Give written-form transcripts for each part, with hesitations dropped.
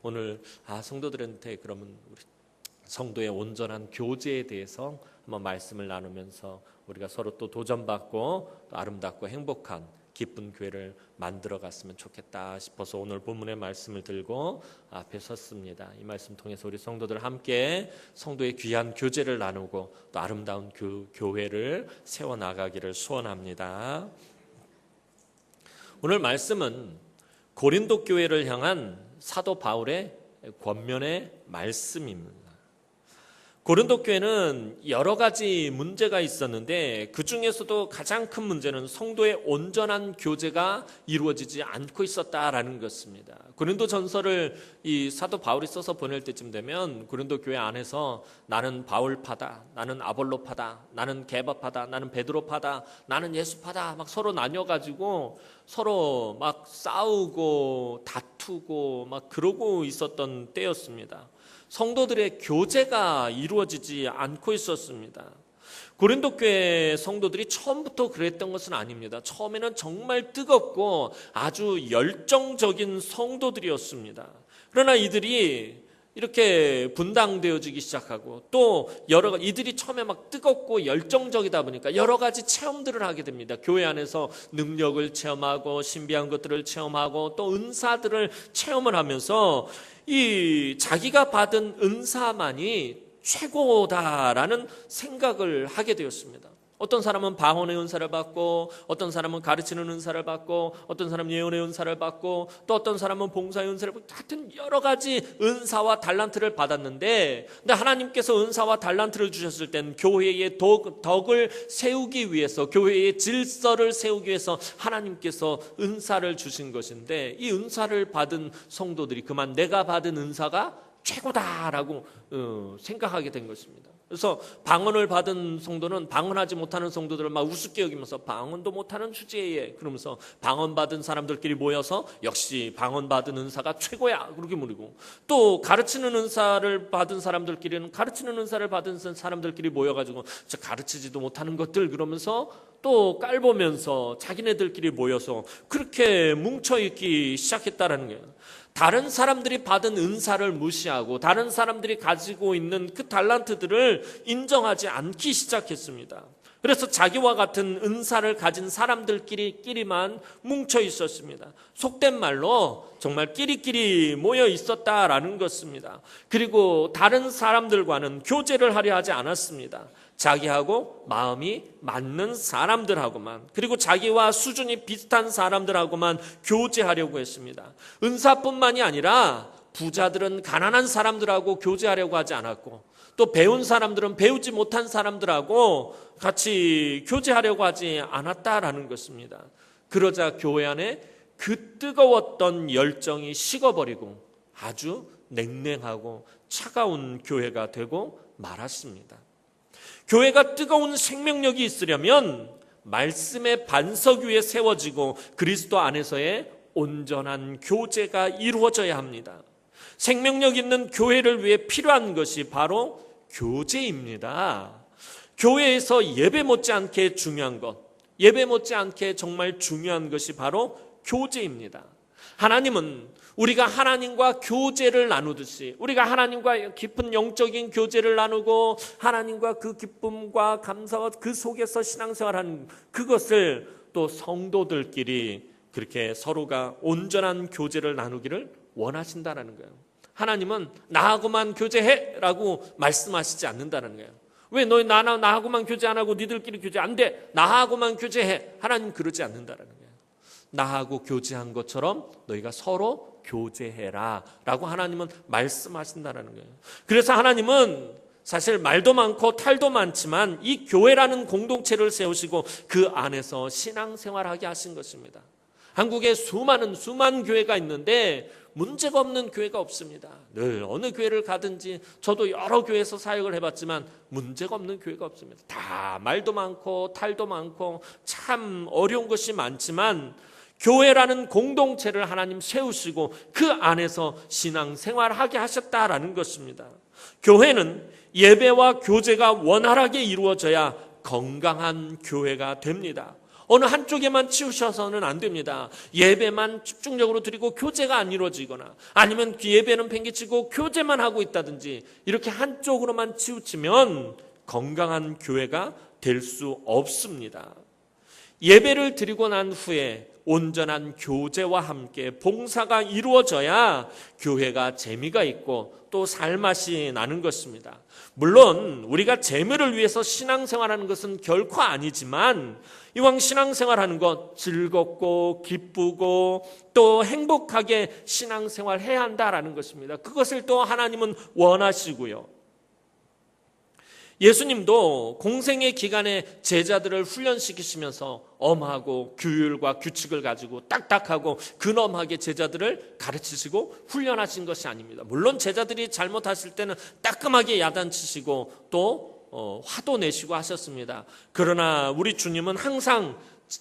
오늘 성도들한테 그러면 우리 성도의 온전한 교제에 대해서 한번 말씀을 나누면서 우리가 서로 또 도전받고 또 아름답고 행복한 기쁜 교회를 만들어 갔으면 좋겠다 싶어서 오늘 본문의 말씀을 들고 앞에 섰습니다. 이 말씀 통해서 우리 성도들 함께 성도의 귀한 교제를 나누고 또 아름다운 교회를 세워나가기를 소원합니다. 오늘 말씀은 고린도 교회를 향한 사도 바울의 권면의 말씀입니다. 고린도 교회는 여러 가지 문제가 있었는데 그 중에서도 가장 큰 문제는 성도의 온전한 교제가 이루어지지 않고 있었다라는 것입니다. 고린도 전서를 이 사도 바울이 써서 보낼 때쯤 되면 고린도 교회 안에서 나는 바울파다, 나는 아볼로파다, 나는 게바파다, 나는 베드로파다, 나는 예수파다 막 서로 나뉘어가지고 서로 막 싸우고 다투고 막 그러고 있었던 때였습니다. 성도들의 교제가 이루어지지 않고 있었습니다. 고린도 교회 성도들이 처음부터 그랬던 것은 아닙니다. 처음에는 정말 뜨겁고 아주 열정적인 성도들이었습니다. 그러나 이들이 이렇게 분당되어지기 시작하고 또 이들이 처음에 막 뜨겁고 열정적이다 보니까 여러 가지 체험들을 하게 됩니다. 교회 안에서 능력을 체험하고 신비한 것들을 체험하고 또 은사들을 체험을 하면서 이 자기가 받은 은사만이 최고다라는 생각을 하게 되었습니다. 어떤 사람은 방언의 은사를 받고 어떤 사람은 가르치는 은사를 받고 어떤 사람은 예언의 은사를 받고 또 어떤 사람은 봉사의 은사를 받고 하여튼 여러 가지 은사와 달란트를 받았는데 근데 하나님께서 은사와 달란트를 주셨을 땐 교회의 덕을 세우기 위해서 교회의 질서를 세우기 위해서 하나님께서 은사를 주신 것인데 이 은사를 받은 성도들이 그만 내가 받은 은사가 최고다라고 생각하게 된 것입니다. 그래서 방언을 받은 성도는 방언하지 못하는 성도들을 막 우습게 여기면서 방언도 못하는 주제에 그러면서 방언 받은 사람들끼리 모여서 역시 방언 받은 은사가 최고야 그렇게 부르고 또 가르치는 은사를 받은 사람들끼리는 가르치는 은사를 받은 사람들끼리 모여가지고 저 가르치지도 못하는 것들 그러면서 또 깔보면서 자기네들끼리 모여서 그렇게 뭉쳐있기 시작했다라는 거예요. 다른 사람들이 받은 은사를 무시하고 다른 사람들이 가지고 있는 그 달란트들을 인정하지 않기 시작했습니다. 그래서 자기와 같은 은사를 가진 사람들끼리만 뭉쳐 있었습니다. 속된 말로 정말 끼리끼리 모여 있었다라는 것입니다. 그리고 다른 사람들과는 교제를 하려 하지 않았습니다. 자기하고 마음이 맞는 사람들하고만 그리고 자기와 수준이 비슷한 사람들하고만 교제하려고 했습니다. 은사뿐만이 아니라 부자들은 가난한 사람들하고 교제하려고 하지 않았고 또 배운 사람들은 배우지 못한 사람들하고 같이 교제하려고 하지 않았다라는 것입니다. 그러자 교회 안에 그 뜨거웠던 열정이 식어버리고 아주 냉랭하고 차가운 교회가 되고 말았습니다. 교회가 뜨거운 생명력이 있으려면 말씀의 반석 위에 세워지고 그리스도 안에서의 온전한 교제가 이루어져야 합니다. 생명력 있는 교회를 위해 필요한 것이 바로 교제입니다. 교회에서 예배 못지않게 중요한 것, 예배 못지않게 정말 중요한 것이 바로 교제입니다. 하나님은 우리가 하나님과 교제를 나누듯이 우리가 하나님과 깊은 영적인 교제를 나누고 하나님과 그 기쁨과 감사와 그 속에서 신앙생활하는 그것을 또 성도들끼리 그렇게 서로가 온전한 교제를 나누기를 원하신다는 거예요. 하나님은 나하고만 교제해라고 말씀하시지 않는다는 거예요. 왜 너 나하고만 교제 안 하고 니들끼리 교제 안 돼? 나하고만 교제해. 하나님 그러지 않는다는 거예요. 나하고 교제한 것처럼 너희가 서로 교제해라 라고 하나님은 말씀하신다는 거예요. 그래서 하나님은 사실 말도 많고 탈도 많지만 이 교회라는 공동체를 세우시고 그 안에서 신앙생활하게 하신 것입니다. 한국에 수많은 교회가 있는데 문제가 없는 교회가 없습니다. 늘 어느 교회를 가든지 저도 여러 교회에서 사역을 해봤지만 문제가 없는 교회가 없습니다. 다 말도 많고 탈도 많고 참 어려운 것이 많지만 교회라는 공동체를 하나님 세우시고 그 안에서 신앙생활하게 하셨다라는 것입니다. 교회는 예배와 교제가 원활하게 이루어져야 건강한 교회가 됩니다. 어느 한쪽에만 치우셔서는 안 됩니다. 예배만 집중적으로 드리고 교제가 안 이루어지거나 아니면 예배는 팽개치고 교제만 하고 있다든지 이렇게 한쪽으로만 치우치면 건강한 교회가 될 수 없습니다. 예배를 드리고 난 후에 온전한 교제와 함께 봉사가 이루어져야 교회가 재미가 있고 또 살맛이 나는 것입니다. 물론 우리가 재미를 위해서 신앙생활하는 것은 결코 아니지만 이왕 신앙생활하는 것 즐겁고 기쁘고 또 행복하게 신앙생활해야 한다라는 것입니다. 그것을 또 하나님은 원하시고요. 예수님도 공생의 기간에 제자들을 훈련시키시면서 엄하고 규율과 규칙을 가지고 딱딱하고 근엄하게 제자들을 가르치시고 훈련하신 것이 아닙니다. 물론 제자들이 잘못하실 때는 따끔하게 야단치시고 또 화도 내시고 하셨습니다. 그러나 우리 주님은 항상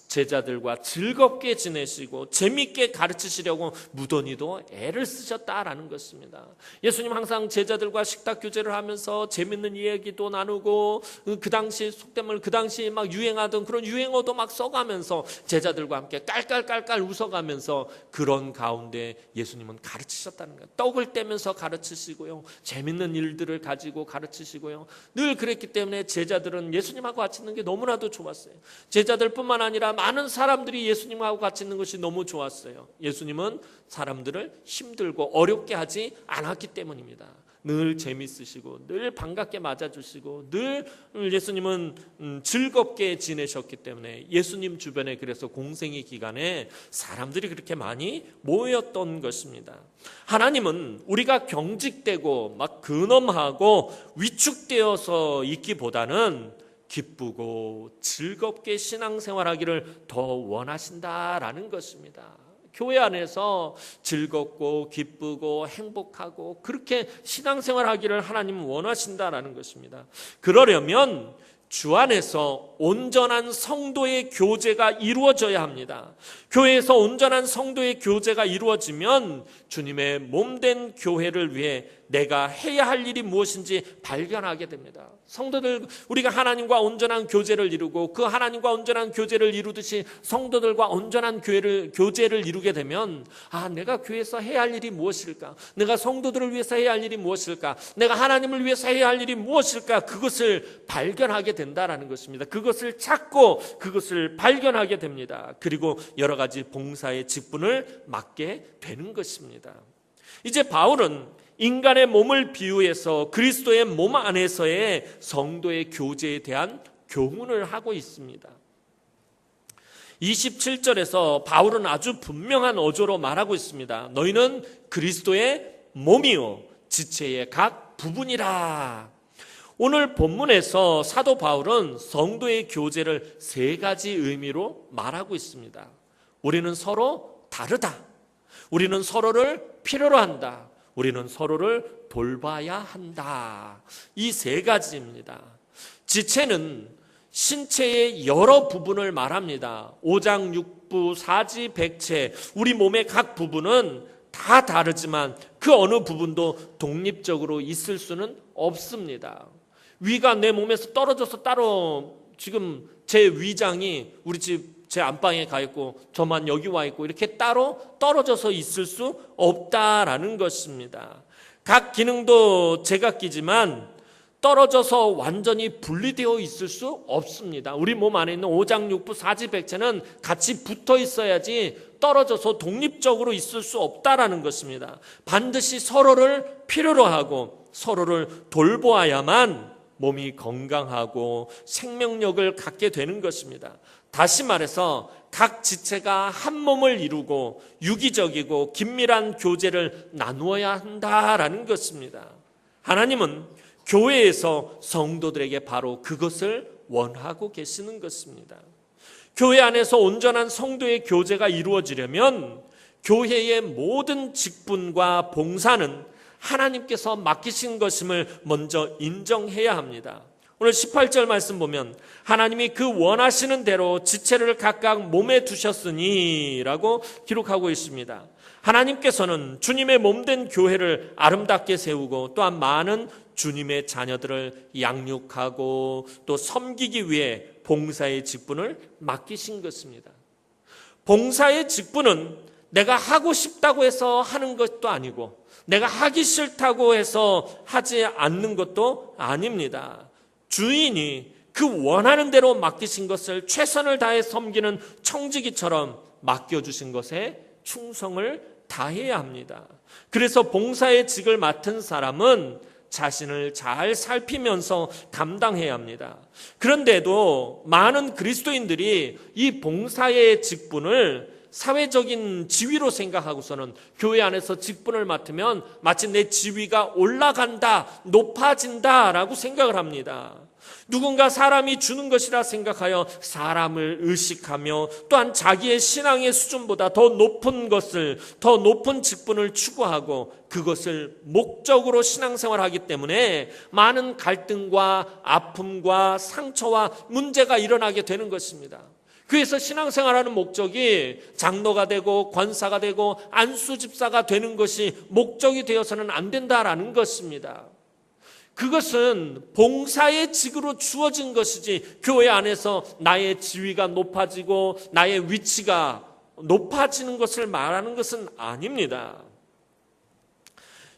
제자들과 즐겁게 지내시고 재미있게 가르치시려고 무던히도 애를 쓰셨다라는 것입니다. 예수님 항상 제자들과 식탁 교제를 하면서 재밌는 이야기도 나누고 그 당시 속담을 그 당시 막 유행하던 그런 유행어도 막 써가면서 제자들과 함께 깔깔깔깔 웃어가면서 그런 가운데 예수님은 가르치셨다는 거예요. 떡을 떼면서 가르치시고요. 재밌는 일들을 가지고 가르치시고요. 늘 그랬기 때문에 제자들은 예수님하고 같이 있는 게 너무나도 좋았어요. 제자들뿐만 아니라 많은 사람들이 예수님하고 같이 있는 것이 너무 좋았어요. 예수님은 사람들을 힘들고 어렵게 하지 않았기 때문입니다. 늘 재밌으시고 늘 반갑게 맞아주시고 늘 예수님은 즐겁게 지내셨기 때문에 예수님 주변에 그래서 공생의 기간에 사람들이 그렇게 많이 모였던 것입니다. 하나님은 우리가 경직되고 막 근엄하고 위축되어서 있기보다는 기쁘고 즐겁게 신앙생활하기를 더 원하신다라는 것입니다. 교회 안에서 즐겁고 기쁘고 행복하고 그렇게 신앙생활하기를 하나님은 원하신다라는 것입니다. 그러려면 주 안에서 온전한 성도의 교제가 이루어져야 합니다. 교회에서 온전한 성도의 교제가 이루어지면 주님의 몸된 교회를 위해 내가 해야 할 일이 무엇인지 발견하게 됩니다. 성도들, 우리가 하나님과 온전한 교제를 이루고 그 하나님과 온전한 교제를 이루듯이 성도들과 온전한 교제를 이루게 되면 내가 교회에서 해야 할 일이 무엇일까? 내가 성도들을 위해서 해야 할 일이 무엇일까? 내가 하나님을 위해서 해야 할 일이 무엇일까? 그것을 발견하게 된다라는 것입니다. 그것을 찾고 그것을 발견하게 됩니다. 그리고 여러 가지 봉사의 직분을 맡게 되는 것입니다. 이제 바울은 인간의 몸을 비유해서 그리스도의 몸 안에서의 성도의 교제에 대한 교훈을 하고 있습니다. 27절에서 바울은 아주 분명한 어조로 말하고 있습니다. 너희는 그리스도의 몸이요 지체의 각 부분이라. 오늘 본문에서 사도 바울은 성도의 교제를 세 가지 의미로 말하고 있습니다. 우리는 서로 다르다. 우리는 서로를 필요로 한다. 우리는 서로를 돌봐야 한다. 이 세 가지입니다. 지체는 신체의 여러 부분을 말합니다. 오장육부, 사지, 백체, 우리 몸의 각 부분은 다 다르지만 그 어느 부분도 독립적으로 있을 수는 없습니다. 위가 내 몸에서 떨어져서 따로 지금 제 위장이 우리 집 제 안방에 가 있고 저만 여기 와 있고 이렇게 따로 떨어져서 있을 수 없다라는 것입니다. 각 기능도 제각기지만 떨어져서 완전히 분리되어 있을 수 없습니다. 우리 몸 안에 있는 오장육부, 사지백체는 같이 붙어 있어야지 떨어져서 독립적으로 있을 수 없다라는 것입니다. 반드시 서로를 필요로 하고 서로를 돌보아야만 몸이 건강하고 생명력을 갖게 되는 것입니다. 다시 말해서 각 지체가 한 몸을 이루고 유기적이고 긴밀한 교제를 나누어야 한다라는 것입니다. 하나님은 교회에서 성도들에게 바로 그것을 원하고 계시는 것입니다. 교회 안에서 온전한 성도의 교제가 이루어지려면 교회의 모든 직분과 봉사는 하나님께서 맡기신 것임을 먼저 인정해야 합니다. 오늘 18절 말씀 보면 하나님이 그 원하시는 대로 지체를 각각 몸에 두셨으니 라고 기록하고 있습니다. 하나님께서는 주님의 몸된 교회를 아름답게 세우고 또한 많은 주님의 자녀들을 양육하고 또 섬기기 위해 봉사의 직분을 맡기신 것입니다. 봉사의 직분은 내가 하고 싶다고 해서 하는 것도 아니고 내가 하기 싫다고 해서 하지 않는 것도 아닙니다. 주인이 그 원하는 대로 맡기신 것을 최선을 다해 섬기는 청지기처럼 맡겨주신 것에 충성을 다해야 합니다. 그래서 봉사의 직을 맡은 사람은 자신을 잘 살피면서 감당해야 합니다. 그런데도 많은 그리스도인들이 이 봉사의 직분을 사회적인 지위로 생각하고서는 교회 안에서 직분을 맡으면 마치 내 지위가 올라간다, 높아진다라고 생각을 합니다. 누군가 사람이 주는 것이라 생각하여 사람을 의식하며 또한 자기의 신앙의 수준보다 더 높은 것을, 더 높은 직분을 추구하고 그것을 목적으로 신앙생활하기 때문에 많은 갈등과 아픔과 상처와 문제가 일어나게 되는 것입니다. 그래서 신앙생활하는 목적이 장로가 되고 권사가 되고 안수집사가 되는 것이 목적이 되어서는 안 된다라는 것입니다. 그것은 봉사의 직으로 주어진 것이지 교회 안에서 나의 지위가 높아지고 나의 위치가 높아지는 것을 말하는 것은 아닙니다.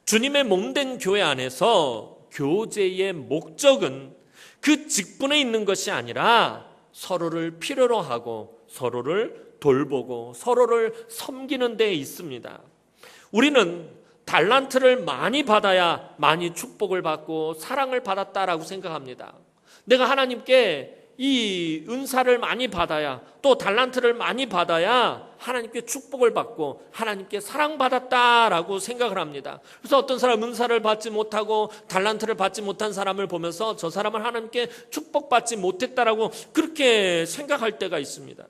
주님의 몸된 교회 안에서 교제의 목적은 그 직분에 있는 것이 아니라 서로를 필요로 하고 서로를 돌보고 서로를 섬기는 데 있습니다. 우리는 달란트를 많이 받아야 많이 축복을 받고 사랑을 받았다라고 생각합니다. 내가 하나님께 이 은사를 많이 받아야 또 달란트를 많이 받아야 하나님께 축복을 받고 하나님께 사랑받았다라고 생각을 합니다. 그래서 어떤 사람은 은사를 받지 못하고 달란트를 받지 못한 사람을 보면서 저 사람은 하나님께 축복받지 못했다라고 그렇게 생각할 때가 있습니다.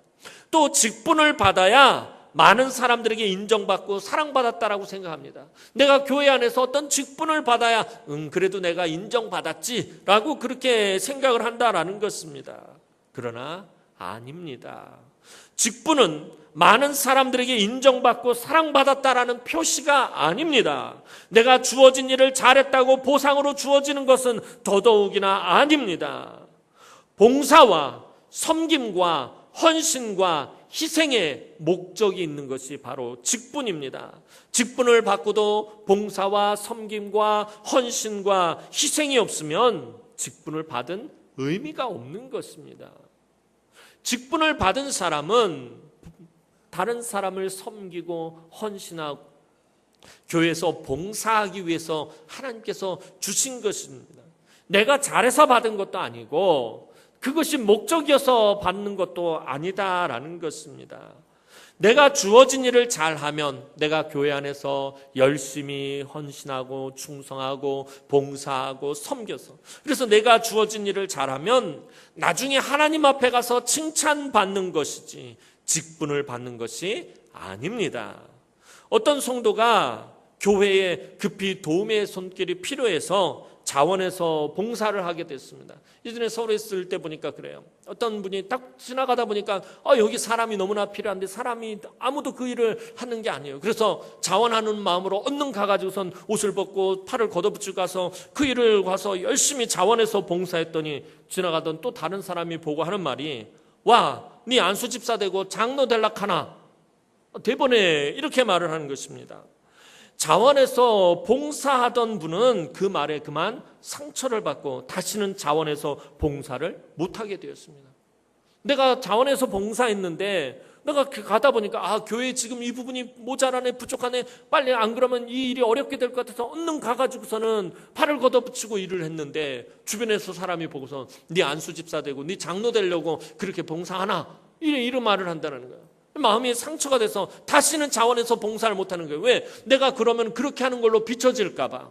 또 직분을 받아야 많은 사람들에게 인정받고 사랑받았다라고 생각합니다. 내가 교회 안에서 어떤 직분을 받아야 그래도 내가 인정받았지라고 그렇게 생각을 한다라는 것입니다. 그러나 아닙니다. 직분은 많은 사람들에게 인정받고 사랑받았다라는 표시가 아닙니다. 내가 주어진 일을 잘했다고 보상으로 주어지는 것은 더더욱이나 아닙니다. 봉사와 섬김과 헌신과 희생의 목적이 있는 것이 바로 직분입니다. 직분을 받고도 봉사와 섬김과 헌신과 희생이 없으면 직분을 받은 의미가 없는 것입니다. 직분을 받은 사람은 다른 사람을 섬기고 헌신하고 교회에서 봉사하기 위해서 하나님께서 주신 것입니다. 내가 잘해서 받은 것도 아니고 그것이 목적이어서 받는 것도 아니다라는 것입니다. 내가 주어진 일을 잘하면 내가 교회 안에서 열심히 헌신하고 충성하고 봉사하고 섬겨서 그래서 내가 주어진 일을 잘하면 나중에 하나님 앞에 가서 칭찬받는 것이지 직분을 받는 것이 아닙니다. 어떤 성도가 교회에 급히 도움의 손길이 필요해서 자원해서 봉사를 하게 됐습니다. 예전에 서울에 있을 때 보니까 그래요. 어떤 분이 딱 지나가다 보니까 여기 사람이 너무나 필요한데 사람이 아무도 그 일을 하는 게 아니에요. 그래서 자원하는 마음으로 얼른 가가지고선 옷을 벗고 팔을 걷어붙이고 가서 그 일을 가서 열심히 자원해서 봉사했더니 지나가던 또 다른 사람이 보고 하는 말이 와, 네 안수집사 되고 장로 될락하나 대번에 이렇게 말을 하는 것입니다. 자원해서 봉사하던 분은 그 말에 그만 상처를 받고 다시는 자원해서 봉사를 못하게 되었습니다. 내가 자원해서 봉사했는데 내가 가다 보니까 교회에 지금 이 부분이 모자라네 부족하네 빨리 안 그러면 이 일이 어렵게 될 것 같아서 얼른 가가지고서는 팔을 걷어붙이고 일을 했는데 주변에서 사람이 보고서 네 안수집사 되고 네 장로 되려고 그렇게 봉사하나 이런 말을 한다는 거예요. 마음이 상처가 돼서 다시는 자원해서 봉사를 못하는 거예요. 왜? 내가 그러면 그렇게 하는 걸로 비춰질까 봐.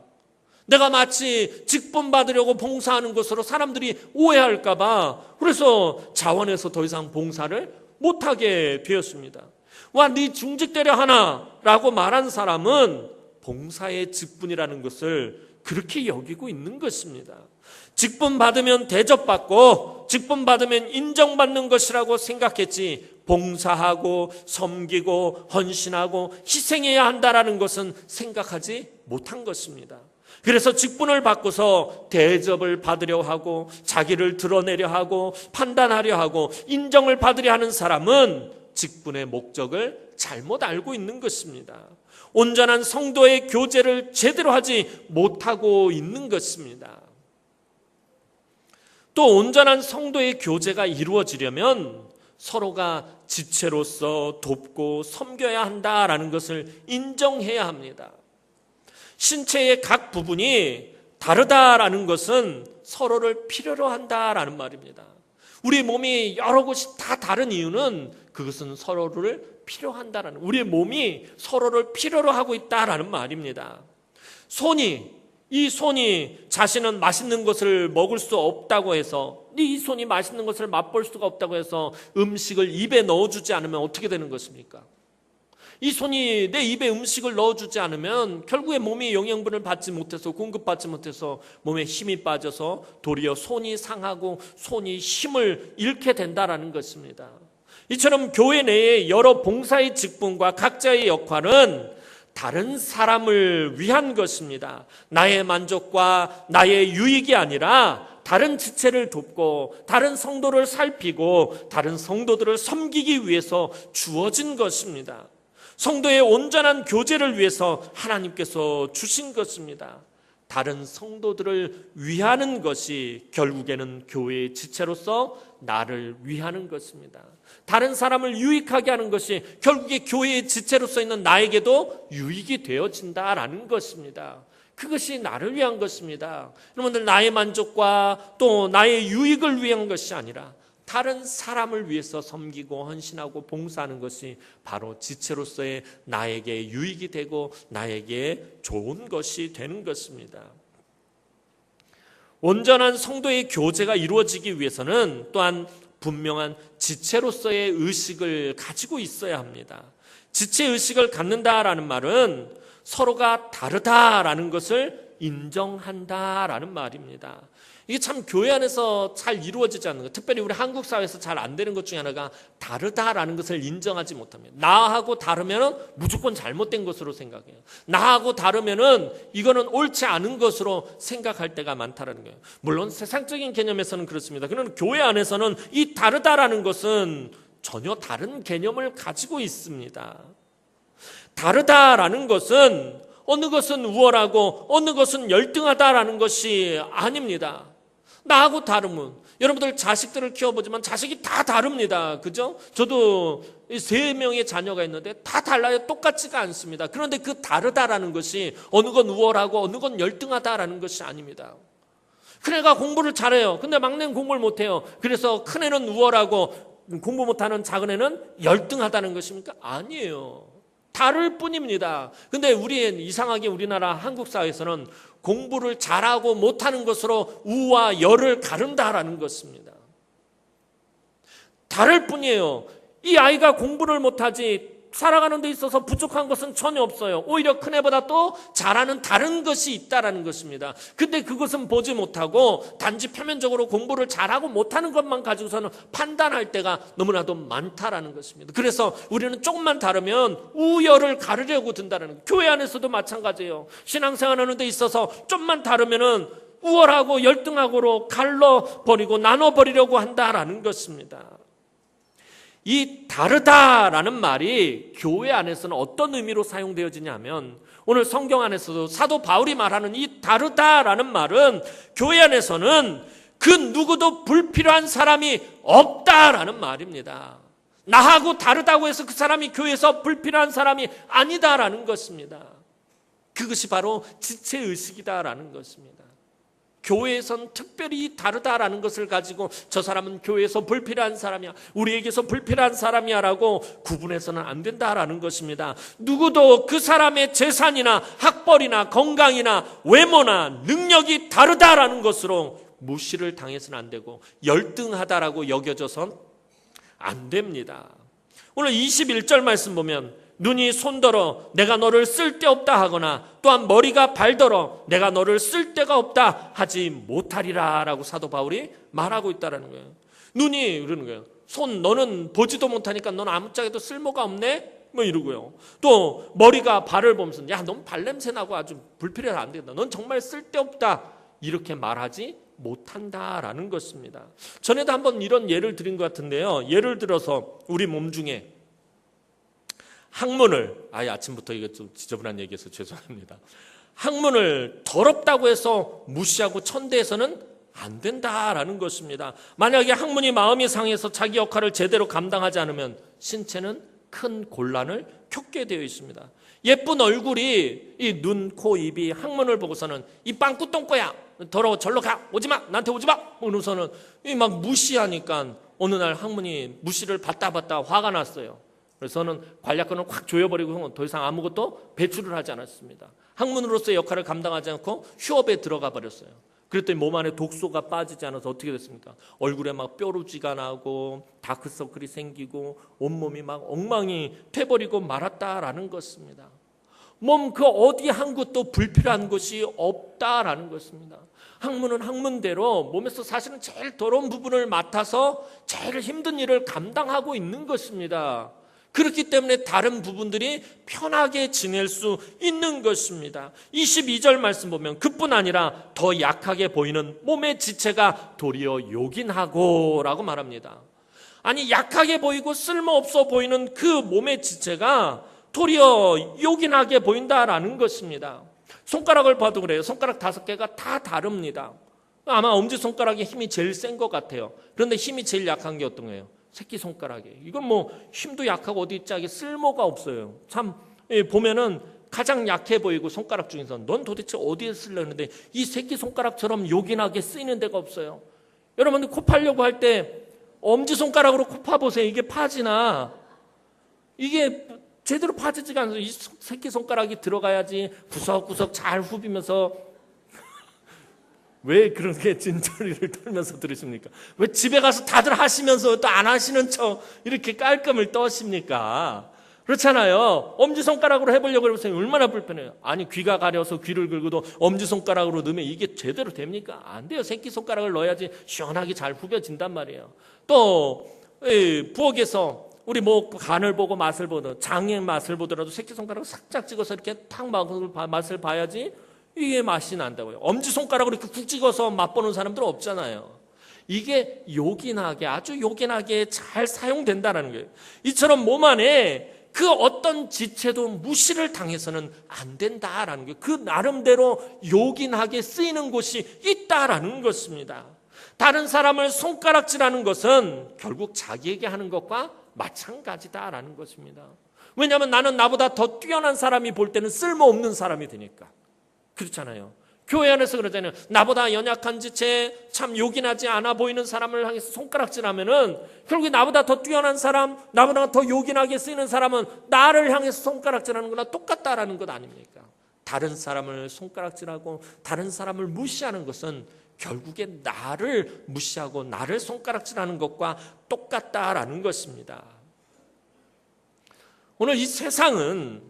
내가 마치 직분 받으려고 봉사하는 것으로 사람들이 오해할까 봐. 그래서 자원해서 더 이상 봉사를 못하게 되었습니다. 와, 네 중직되려 하나 라고 말한 사람은 봉사의 직분이라는 것을 그렇게 여기고 있는 것입니다. 직분 받으면 대접받고 직분 받으면 인정받는 것이라고 생각했지 봉사하고 섬기고 헌신하고 희생해야 한다라는 것은 생각하지 못한 것입니다. 그래서 직분을 바꿔서 대접을 받으려 하고 자기를 드러내려 하고 판단하려 하고 인정을 받으려 하는 사람은 직분의 목적을 잘못 알고 있는 것입니다. 온전한 성도의 교제를 제대로 하지 못하고 있는 것입니다. 또 온전한 성도의 교제가 이루어지려면 서로가 지체로서 돕고 섬겨야 한다라는 것을 인정해야 합니다. 신체의 각 부분이 다르다라는 것은 서로를 필요로 한다라는 말입니다. 우리 몸이 여러 곳이 다 다른 이유는 그것은 서로를 필요한다라는, 우리의 몸이 서로를 필요로 하고 있다라는 말입니다. 이 손이 자신은 맛있는 것을 먹을 수 없다고 해서, 이 손이 맛있는 것을 맛볼 수가 없다고 해서 음식을 입에 넣어주지 않으면 어떻게 되는 것입니까? 이 손이 내 입에 음식을 넣어주지 않으면 결국에 몸이 영양분을 받지 못해서, 공급받지 못해서 몸에 힘이 빠져서 도리어 손이 상하고 손이 힘을 잃게 된다라는 것입니다. 이처럼 교회 내에 여러 봉사의 직분과 각자의 역할은 다른 사람을 위한 것입니다. 나의 만족과 나의 유익이 아니라 다른 지체를 돕고 다른 성도를 살피고 다른 성도들을 섬기기 위해서 주어진 것입니다. 성도의 온전한 교제를 위해서 하나님께서 주신 것입니다. 다른 성도들을 위하는 것이 결국에는 교회의 지체로서 나를 위하는 것입니다. 다른 사람을 유익하게 하는 것이 결국에 교회의 지체로서 있는 나에게도 유익이 되어진다라는 것입니다. 그것이 나를 위한 것입니다. 여러분들, 나의 만족과 또 나의 유익을 위한 것이 아니라 다른 사람을 위해서 섬기고 헌신하고 봉사하는 것이 바로 지체로서의 나에게 유익이 되고 나에게 좋은 것이 되는 것입니다. 온전한 성도의 교제가 이루어지기 위해서는 또한 분명한 지체로서의 의식을 가지고 있어야 합니다. 지체의식을 갖는다라는 말은 서로가 다르다라는 것을 인정한다라는 말입니다. 이게 참 교회 안에서 잘 이루어지지 않는 것, 특별히 우리 한국 사회에서 잘 안 되는 것 중에 하나가 다르다라는 것을 인정하지 못합니다. 나하고 다르면 무조건 잘못된 것으로 생각해요. 나하고 다르면 이거는 옳지 않은 것으로 생각할 때가 많다라는 거예요. 물론 세상적인 개념에서는 그렇습니다. 그러나 교회 안에서는 이 다르다라는 것은 전혀 다른 개념을 가지고 있습니다. 다르다라는 것은 어느 것은 우월하고 어느 것은 열등하다라는 것이 아닙니다. 나하고 다르면, 여러분들 자식들을 키워보지만 자식이 다 다릅니다. 그죠? 저도 3명의 자녀가 있는데 다 달라요. 똑같지가 않습니다. 그런데 그 다르다라는 것이 어느 건 우월하고 어느 건 열등하다라는 것이 아닙니다. 큰애가 공부를 잘해요. 근데 막내는 공부를 못해요. 그래서 큰애는 우월하고 공부 못하는 작은애는 열등하다는 것입니까? 아니에요. 다를 뿐입니다. 근데 이상하게 우리나라 한국 사회에서는 공부를 잘하고 못하는 것으로 우와 열을 가른다라는 것입니다. 다를 뿐이에요. 이 아이가 공부를 못하지 살아가는 데 있어서 부족한 것은 전혀 없어요. 오히려 큰애보다 또 잘하는 다른 것이 있다라는 것입니다. 근데 그것은 보지 못하고 단지 표면적으로 공부를 잘하고 못하는 것만 가지고서는 판단할 때가 너무나도 많다라는 것입니다. 그래서 우리는 조금만 다르면 우열을 가르려고 든다는 거예요. 교회 안에서도 마찬가지예요. 신앙생활하는 데 있어서 좀만 다르면은 우월하고 열등하고로 갈라버리고 나눠버리려고 한다라는 것입니다. 이 다르다라는 말이 교회 안에서는 어떤 의미로 사용되어지냐 하면, 오늘 성경 안에서도 사도 바울이 말하는 이 다르다라는 말은 교회 안에서는 그 누구도 불필요한 사람이 없다라는 말입니다. 나하고 다르다고 해서 그 사람이 교회에서 불필요한 사람이 아니다라는 것입니다. 그것이 바로 지체의식이다라는 것입니다. 교회에선 특별히 다르다라는 것을 가지고 저 사람은 교회에서 불필요한 사람이야, 우리에게서 불필요한 사람이야 라고 구분해서는 안 된다라는 것입니다. 누구도 그 사람의 재산이나 학벌이나 건강이나 외모나 능력이 다르다라는 것으로 무시를 당해서는 안 되고 열등하다라고 여겨져선 안 됩니다. 오늘 21절 말씀 보면 눈이 손더러 내가 너를 쓸데없다 하거나 또한 머리가 발더러 내가 너를 쓸데가 없다 하지 못하리라 라고 사도 바울이 말하고 있다는 거예요. 눈이 그러는 거예요. 손, 너는 보지도 못하니까 너는 아무짝에도 쓸모가 없네? 뭐 이러고요. 또 머리가 발을 보면서 야, 넌 발냄새 나고 아주 불필요해서 안 된다. 넌 정말 쓸데없다. 이렇게 말하지 못한다라는 것입니다. 전에도 한번 이런 예를 드린 것 같은데요. 예를 들어서 우리 몸 중에 항문을, 아침부터 이거 좀 지저분한 얘기해서 죄송합니다. 항문을 더럽다고 해서 무시하고 천대해서는 안 된다라는 것입니다. 만약에 항문이 마음이 상해서 자기 역할을 제대로 감당하지 않으면 신체는 큰 곤란을 겪게 되어 있습니다. 예쁜 얼굴이 이 눈, 코, 입이 항문을 보고서는 이 빵꾸똥꼬야, 더러워, 절로 가, 오지마, 나한테 오지마, 그러고서는 막 무시하니까 어느 날 항문이 무시를 받다 화가 났어요. 그래서 저는 관략근을 확 조여버리고 더 이상 아무것도 배출을 하지 않았습니다. 항문으로서의 역할을 감당하지 않고 휴업에 들어가 버렸어요. 그랬더니 몸 안에 독소가 빠지지 않아서 어떻게 됐습니까? 얼굴에 막 뾰루지가 나고 다크서클이 생기고 온몸이 막 엉망이 돼버리고 말았다라는 것입니다. 몸 그 어디 한 곳도 불필요한 것이 없다라는 것입니다. 항문은 항문대로 몸에서 사실은 제일 더러운 부분을 맡아서 제일 힘든 일을 감당하고 있는 것입니다. 그렇기 때문에 다른 부분들이 편하게 지낼 수 있는 것입니다. 22절 말씀 보면 그뿐 아니라 더 약하게 보이는 몸의 지체가 도리어 요긴하고 라고 말합니다. 아니, 약하게 보이고 쓸모없어 보이는 그 몸의 지체가 도리어 요긴하게 보인다라는 것입니다. 손가락을 봐도 그래요. 손가락 5개가 다 다릅니다. 아마 엄지손가락에 힘이 제일 센 것 같아요. 그런데 힘이 제일 약한 게 어떤 거예요? 새끼손가락에. 이건 뭐 힘도 약하고 어디 짝에 쓸모가 없어요. 참 보면은 가장 약해 보이고 손가락 중에서 넌 도대체 어디에 쓰려는데 이 새끼손가락처럼 요긴하게 쓰이는 데가 없어요. 여러분들 코 파려고 할 때 엄지손가락으로 코 파보세요. 이게 파지나 이게 제대로 파지지가 않아서 이 새끼손가락이 들어가야지 구석구석 잘 후비면서 왜 그렇게 진저리를 떨면서 들으십니까? 왜 집에 가서 다들 하시면서 또 안 하시는 척 이렇게 깔끔을 떠십니까? 그렇잖아요. 엄지손가락으로 해보려고 해보세요. 얼마나 불편해요. 아니, 귀가 가려서 귀를 긁어도 엄지손가락으로 넣으면 이게 제대로 됩니까? 안 돼요. 새끼손가락을 넣어야지 시원하게 잘 후벼진단 말이에요. 또 부엌에서 우리 뭐 간을 보고 맛을 보든 장의 맛을 보더라도 새끼손가락을 살짝 찍어서 이렇게 탁 맛을 봐야지 이게 맛이 난다고요. 엄지손가락으로 이렇게 쿡 찍어서 맛보는 사람들은 없잖아요. 이게 요긴하게, 아주 요긴하게 잘 사용된다는 거예요. 이처럼 몸 안에 그 어떤 지체도 무시를 당해서는 안 된다라는 거예요. 그 나름대로 요긴하게 쓰이는 곳이 있다라는 것입니다. 다른 사람을 손가락질하는 것은 결국 자기에게 하는 것과 마찬가지다라는 것입니다. 왜냐하면 나는 나보다 더 뛰어난 사람이 볼 때는 쓸모없는 사람이 되니까. 그렇잖아요. 교회 안에서 그러잖아요. 나보다 연약한 지체, 참 요긴하지 않아 보이는 사람을 향해서 손가락질하면은 결국에 나보다 더 뛰어난 사람, 나보다 더 요긴하게 쓰이는 사람은 나를 향해서 손가락질하는 거나 똑같다라는 것 아닙니까? 다른 사람을 손가락질하고 다른 사람을 무시하는 것은 결국에 나를 무시하고 나를 손가락질하는 것과 똑같다라는 것입니다. 오늘 이 세상은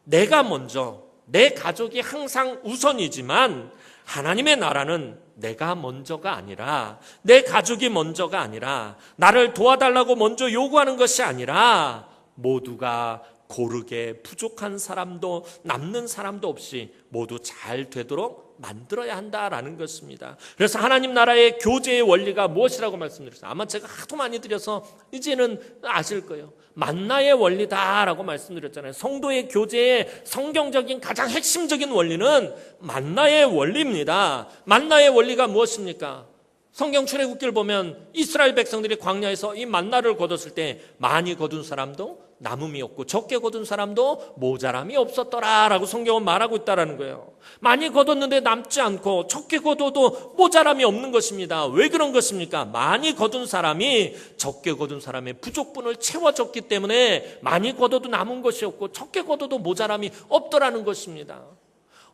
내가 먼저, 내 가족이 항상 우선이지만 하나님의 나라는 내가 먼저가 아니라, 내 가족이 먼저가 아니라, 나를 도와달라고 먼저 요구하는 것이 아니라 모두가 고르게 부족한 사람도 남는 사람도 없이 모두 잘 되도록 만들어야 한다라는 것입니다. 그래서 하나님 나라의 교제의 원리가 무엇이라고 말씀드렸어요. 아마 제가 하도 많이 드려서 이제는 아실 거예요. 만나의 원리다라고 말씀드렸잖아요. 성도의 교제의 성경적인 가장 핵심적인 원리는 만나의 원리입니다. 만나의 원리가 무엇입니까? 성경 출애굽기를 보면 이스라엘 백성들이 광야에서 이 만나를 거뒀을 때 많이 거둔 사람도 남음이 없고 적게 거둔 사람도 모자람이 없었더라라고 성경은 말하고 있다라는 거예요. 많이 거뒀는데 남지 않고 적게 거둬도 모자람이 없는 것입니다. 왜 그런 것입니까? 많이 거둔 사람이 적게 거둔 사람의 부족분을 채워줬기 때문에 많이 거둬도 남은 것이 없고 적게 거둬도 모자람이 없더라는 것입니다.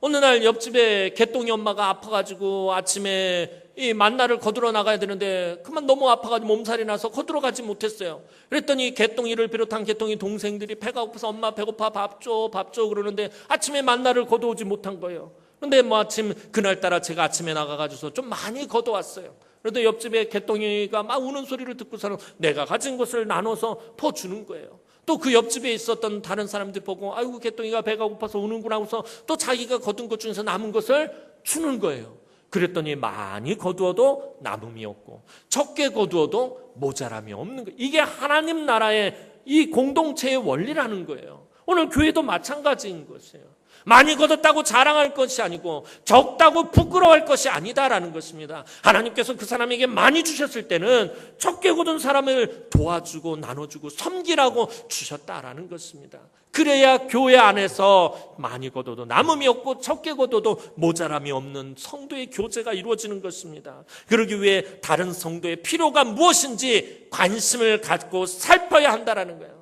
어느 날 옆집에 개똥이 엄마가 아파가지고 아침에 이 만나를 거두러 나가야 되는데 그만 너무 아파가지고 몸살이 나서 거두러 가지 못했어요. 그랬더니 개똥이를 비롯한 개똥이 동생들이 배가 고파서 엄마 배고파 밥 줘 그러는데 아침에 만나를 거두오지 못한 거예요. 그런데 뭐 아침 그날따라 제가 아침에 나가가지고 좀 많이 거두왔어요. 그래도 옆집에 개똥이가 막 우는 소리를 듣고서는 내가 가진 것을 나눠서 퍼주는 거예요. 또 그 옆집에 있었던 다른 사람들이 보고 아이고 개똥이가 배가 고파서 우는구나 하고서 또 자기가 거둔 것 중에서 남은 것을 주는 거예요. 그랬더니 많이 거두어도 남음이 없고 적게 거두어도 모자람이 없는 거예요. 이게 하나님 나라의 이 공동체의 원리라는 거예요. 오늘 교회도 마찬가지인 것이에요. 많이 거뒀다고 자랑할 것이 아니고 적다고 부끄러워할 것이 아니다라는 것입니다. 하나님께서 그 사람에게 많이 주셨을 때는 적게 거둔 사람을 도와주고 나눠주고 섬기라고 주셨다라는 것입니다. 그래야 교회 안에서 많이 거둬도 남음이 없고 적게 거둬도 모자람이 없는 성도의 교제가 이루어지는 것입니다. 그러기 위해 다른 성도의 필요가 무엇인지 관심을 갖고 살펴야 한다라는 거예요.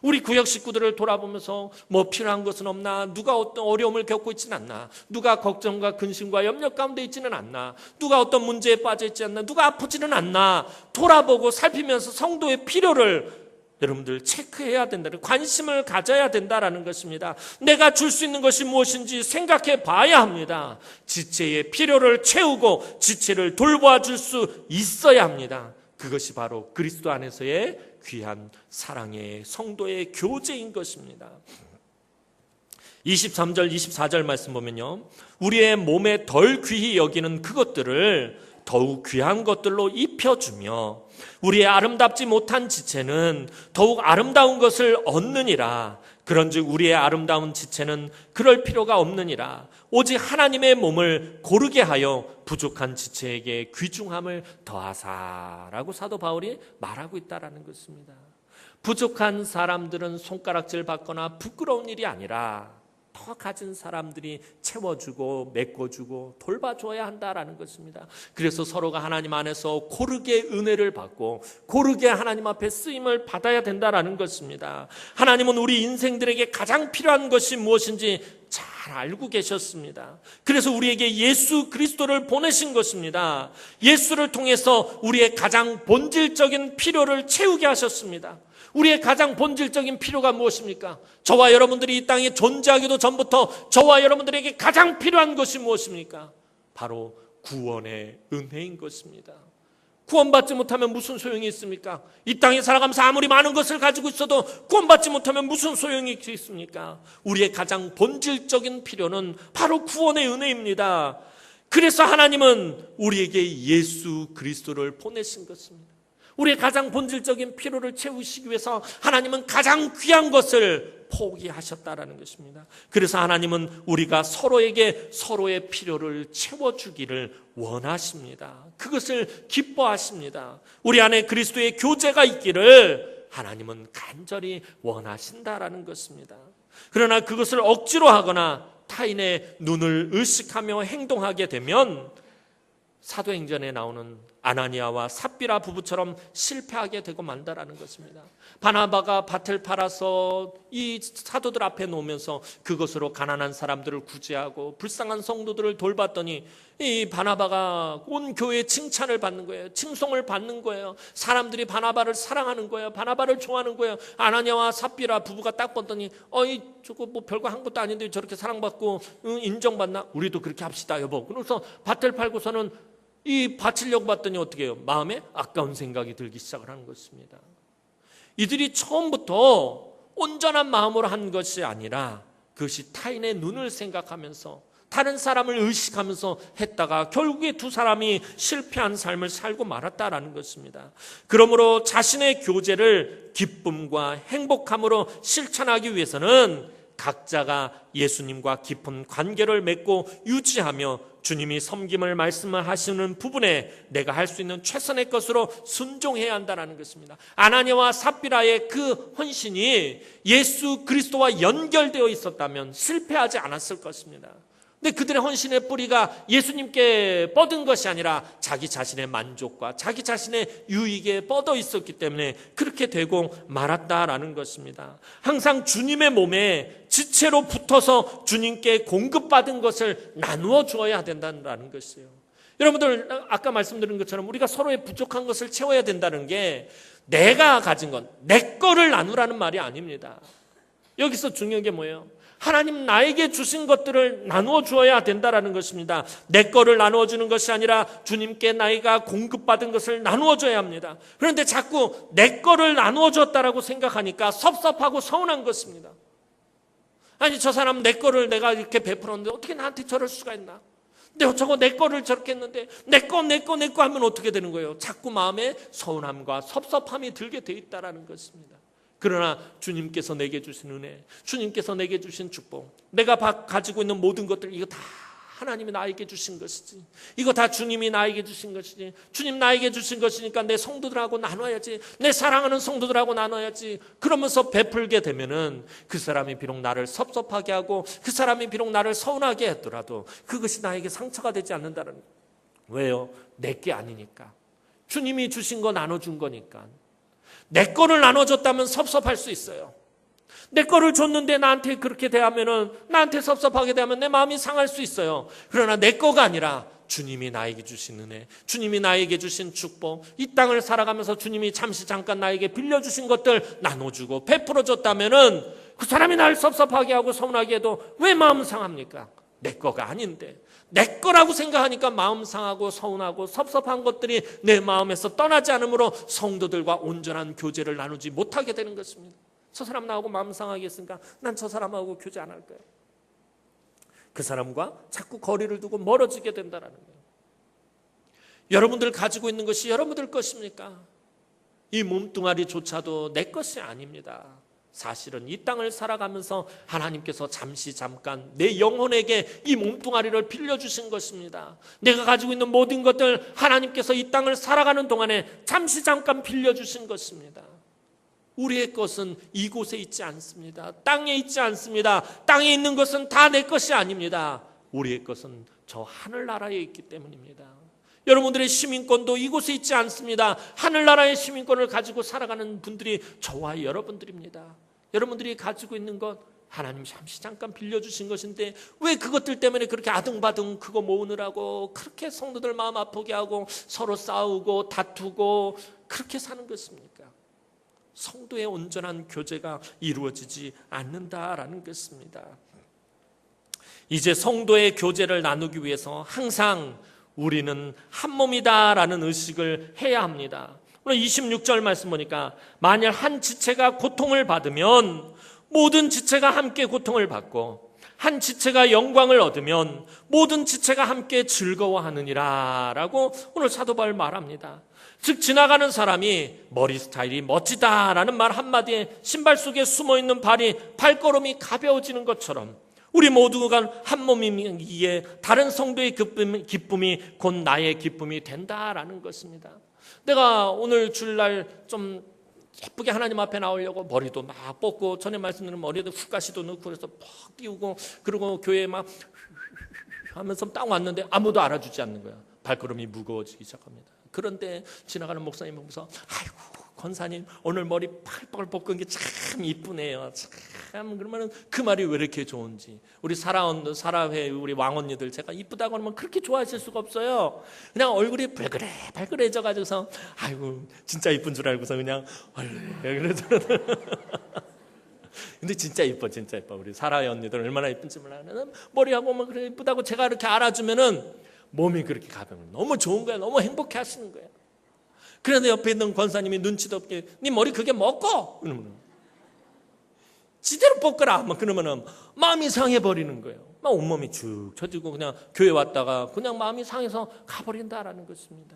우리 구역 식구들을 돌아보면서 뭐 필요한 것은 없나? 누가 어떤 어려움을 겪고 있지는 않나? 누가 걱정과 근심과 염려 가운데 있지는 않나? 누가 어떤 문제에 빠져 있지 않나? 누가 아프지는 않나? 돌아보고 살피면서 성도의 필요를 여러분들 체크해야 된다는, 관심을 가져야 된다라는 것입니다. 내가 줄 수 있는 것이 무엇인지 생각해 봐야 합니다. 지체의 필요를 채우고 지체를 돌봐줄 수 있어야 합니다. 그것이 바로 그리스도 안에서의 귀한 사랑의 성도의 교제인 것입니다. 23절 24절 말씀 보면요, 우리의 몸에 덜 귀히 여기는 그것들을 더욱 귀한 것들로 입혀주며 우리의 아름답지 못한 지체는 더욱 아름다운 것을 얻느니라. 그런즉 우리의 아름다운 지체는 그럴 필요가 없느니라. 오직 하나님의 몸을 고르게 하여 부족한 지체에게 귀중함을 더하사라고 사도 바울이 말하고 있다라는 것입니다. 부족한 사람들은 손가락질 받거나 부끄러운 일이 아니라 더 가진 사람들이 채워주고 메꿔주고 돌봐줘야 한다라는 것입니다. 그래서 서로가 하나님 안에서 고르게 은혜를 받고 고르게 하나님 앞에 쓰임을 받아야 된다라는 것입니다. 하나님은 우리 인생들에게 가장 필요한 것이 무엇인지 잘 알고 계셨습니다. 그래서 우리에게 예수 그리스도를 보내신 것입니다. 예수를 통해서 우리의 가장 본질적인 필요를 채우게 하셨습니다. 우리의 가장 본질적인 필요가 무엇입니까? 저와 여러분들이 이 땅에 존재하기도 전부터 저와 여러분들에게 가장 필요한 것이 무엇입니까? 바로 구원의 은혜인 것입니다. 구원받지 못하면 무슨 소용이 있습니까? 이 땅에 살아가면서 아무리 많은 것을 가지고 있어도 구원받지 못하면 무슨 소용이 있습니까? 우리의 가장 본질적인 필요는 바로 구원의 은혜입니다. 그래서 하나님은 우리에게 예수 그리스도를 보내신 것입니다. 우리의 가장 본질적인 필요를 채우시기 위해서 하나님은 가장 귀한 것을 포기하셨다라는 것입니다. 그래서 하나님은 우리가 서로에게 서로의 필요를 채워주기를 원하십니다. 그것을 기뻐하십니다. 우리 안에 그리스도의 교제가 있기를 하나님은 간절히 원하신다라는 것입니다. 그러나 그것을 억지로 하거나 타인의 눈을 의식하며 행동하게 되면 사도행전에 나오는 아나니아와 삽비라 부부처럼 실패하게 되고 만다라는 것입니다. 바나바가 밭을 팔아서 이 사도들 앞에 놓으면서 그것으로 가난한 사람들을 구제하고 불쌍한 성도들을 돌봤더니 이 바나바가 온 교회에 칭찬을 받는 거예요. 칭송을 받는 거예요. 사람들이 바나바를 사랑하는 거예요. 바나바를 좋아하는 거예요. 아나니아와 삽비라 부부가 딱 봤더니 저거 뭐 별거 한 것도 아닌데 저렇게 사랑받고 인정받나? 우리도 그렇게 합시다 여보. 그래서 밭을 팔고서는 이 바치려고 봤더니 어떻게 해요? 마음에 아까운 생각이 들기 시작을 하는 것입니다. 이들이 처음부터 온전한 마음으로 한 것이 아니라 그것이 타인의 눈을 생각하면서 다른 사람을 의식하면서 했다가 결국에 두 사람이 실패한 삶을 살고 말았다라는 것입니다. 그러므로 자신의 교제를 기쁨과 행복함으로 실천하기 위해서는 각자가 예수님과 깊은 관계를 맺고 유지하며 주님이 섬김을 말씀하시는 부분에 내가 할 수 있는 최선의 것으로 순종해야 한다는 것입니다. 아나니아와 삽비라의 그 헌신이 예수 그리스도와 연결되어 있었다면 실패하지 않았을 것입니다. 근데 그들의 헌신의 뿌리가 예수님께 뻗은 것이 아니라 자기 자신의 만족과 자기 자신의 유익에 뻗어 있었기 때문에 그렇게 되고 말았다라는 것입니다. 항상 주님의 몸에 지체로 붙어서 주님께 공급받은 것을 나누어 주어야 된다는 것이에요. 여러분들 아까 말씀드린 것처럼 우리가 서로의 부족한 것을 채워야 된다는 게 내가 가진 건 내 거를 나누라는 말이 아닙니다. 여기서 중요한 게 뭐예요? 하나님 나에게 주신 것들을 나누어 주어야 된다라는 것입니다. 내 거를 나누어 주는 것이 아니라 주님께 나이가 공급받은 것을 나누어 줘야 합니다. 그런데 자꾸 내 거를 나누어 줬다라고 생각하니까 섭섭하고 서운한 것입니다. 아니, 저 사람 내 거를 내가 이렇게 베풀었는데 어떻게 나한테 저럴 수가 있나? 저거 내 거를 저렇게 했는데 내 거 하면 어떻게 되는 거예요? 자꾸 마음에 서운함과 섭섭함이 들게 돼 있다라는 것입니다. 그러나 주님께서 내게 주신 은혜, 주님께서 내게 주신 축복, 내가 가지고 있는 모든 것들, 이거 다 하나님이 나에게 주신 것이지, 이거 다 주님이 나에게 주신 것이지, 주님 나에게 주신 것이니까 내 성도들하고 나눠야지, 내 사랑하는 성도들하고 나눠야지. 그러면서 베풀게 되면은 그 사람이 비록 나를 섭섭하게 하고 그 사람이 비록 나를 서운하게 했더라도 그것이 나에게 상처가 되지 않는다는 거예요. 왜요? 내게 아니니까. 주님이 주신 거 나눠준 거니까. 내 거를 나눠줬다면 섭섭할 수 있어요. 내 거를 줬는데 나한테 그렇게 대하면은, 나한테 섭섭하게 대하면 내 마음이 상할 수 있어요. 그러나 내 거가 아니라 주님이 나에게 주신 은혜, 주님이 나에게 주신 축복, 이 땅을 살아가면서 주님이 잠깐 나에게 빌려주신 것들 나눠주고 베풀어줬다면은 그 사람이 나를 섭섭하게 하고 서운하게 해도 왜 마음 상합니까? 내 거가 아닌데. 내 거라고 생각하니까 마음 상하고 서운하고 섭섭한 것들이 내 마음에서 떠나지 않으므로 성도들과 온전한 교제를 나누지 못하게 되는 것입니다. 저 사람 나하고 마음 상하게 했으니까 난 저 사람하고 교제 안 할 거예요. 그 사람과 자꾸 거리를 두고 멀어지게 된다는 거예요. 여러분들 가지고 있는 것이 여러분들 것입니까? 이 몸뚱아리조차도 내 것이 아닙니다. 사실은 이 땅을 살아가면서 하나님께서 잠깐 내 영혼에게 이 몸뚱아리를 빌려주신 것입니다. 내가 가지고 있는 모든 것들 하나님께서 이 땅을 살아가는 동안에 잠깐 빌려주신 것입니다. 우리의 것은 이곳에 있지 않습니다. 땅에 있지 않습니다. 땅에 있는 것은 다 내 것이 아닙니다. 우리의 것은 저 하늘나라에 있기 때문입니다. 여러분들의 시민권도 이곳에 있지 않습니다. 하늘나라의 시민권을 가지고 살아가는 분들이 저와 여러분들입니다. 여러분들이 가지고 있는 것 하나님이 잠깐 빌려주신 것인데 왜 그것들 때문에 그렇게 아등바등 그거 모으느라고 그렇게 성도들 마음 아프게 하고 서로 싸우고 다투고 그렇게 사는 것입니까? 성도의 온전한 교제가 이루어지지 않는다라는 것입니다. 이제 성도의 교제를 나누기 위해서 항상 우리는 한 몸이다라는 의식을 해야 합니다. 오늘 26절 말씀 보니까 만일 한 지체가 고통을 받으면 모든 지체가 함께 고통을 받고 한 지체가 영광을 얻으면 모든 지체가 함께 즐거워하느니라 라고 오늘 사도 바울 말합니다. 즉 지나가는 사람이 머리 스타일이 멋지다라는 말 한마디에 신발 속에 숨어있는 발걸음이 가벼워지는 것처럼 우리 모두가 한 몸이기에 다른 성도의 기쁨이 곧 나의 기쁨이 된다라는 것입니다. 내가 오늘 주일날 좀 예쁘게 하나님 앞에 나오려고 머리도 막 뽑고 전에 말씀드린 머리에도 훅가시도 넣고 그래서 퍽 띄우고 그리고 교회에 막 하면서 딱 왔는데 아무도 알아주지 않는 거야. 발걸음이 무거워지기 시작합니다. 그런데 지나가는 목사님 보면서 아이고 권사님 오늘 머리 펄펄 뽑은 게 참 이쁘네요. 참 그러면은 그 말이 왜 이렇게 좋은지 우리 사라회 우리 왕언니들 제가 이쁘다고 하면 그렇게 좋아하실 수가 없어요. 그냥 얼굴이 발그레져 가지고서 아이고 진짜 이쁜 줄 알고서 그냥 그래서 근데 진짜 이뻐 우리 사라회 언니들 얼마나 이쁜지 몰라요. 머리하고 막 그래 이쁘다고 제가 이렇게 알아주면은 몸이 그렇게 가벼워 너무 좋은 거야. 너무 행복해 하시는 거야. 그런데 옆에 있는 권사님이 눈치도 없게 네 머리 그게 먹고 그러면 지대로 뽑거라 막 그러면은 마음이 상해버리는 거예요. 막 온몸이 축 처지고 그냥 교회 왔다가 그냥 마음이 상해서 가버린다라는 것입니다.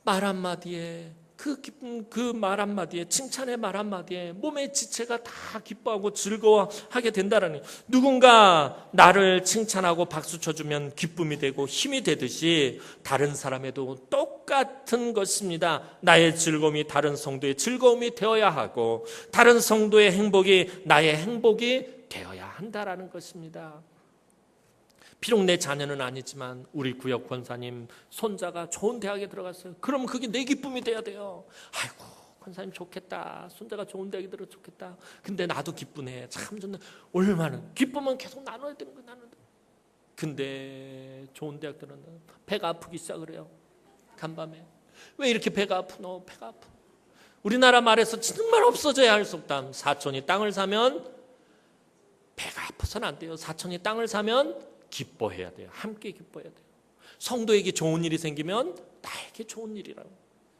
말 한마디에 그 기쁨, 그 말 한마디에 칭찬의 말 한마디에 몸의 지체가 다 기뻐하고 즐거워하게 된다라는 거예요. 누군가 나를 칭찬하고 박수 쳐주면 기쁨이 되고 힘이 되듯이 다른 사람에도 똑같은 것입니다. 나의 즐거움이 다른 성도의 즐거움이 되어야 하고 다른 성도의 행복이 나의 행복이 되어야 한다라는 것입니다. 비록 내 자녀는 아니지만 우리 구역 권사님 손자가 좋은 대학에 들어갔어요. 그럼 그게 내 기쁨이 돼야 돼요. 아이고 권사님 좋겠다. 손자가 좋은 대학에 들어 좋겠다. 근데 나도 기쁘네. 참 좋네. 얼마나 기쁨은 계속 나눠야 되는 거야. 근데 좋은 대학 들었는데 배가 아프기 시작을 해요. 간밤에. 왜 이렇게 배가 아프노? 배가 아프. 우리나라 말에서 정말 없어져야 할 속담. 사촌이 땅을 사면 배가 아파서는 안 돼요. 사촌이 땅을 사면 기뻐해야 돼요. 함께 기뻐해야 돼요. 성도에게 좋은 일이 생기면 나에게 좋은 일이라고.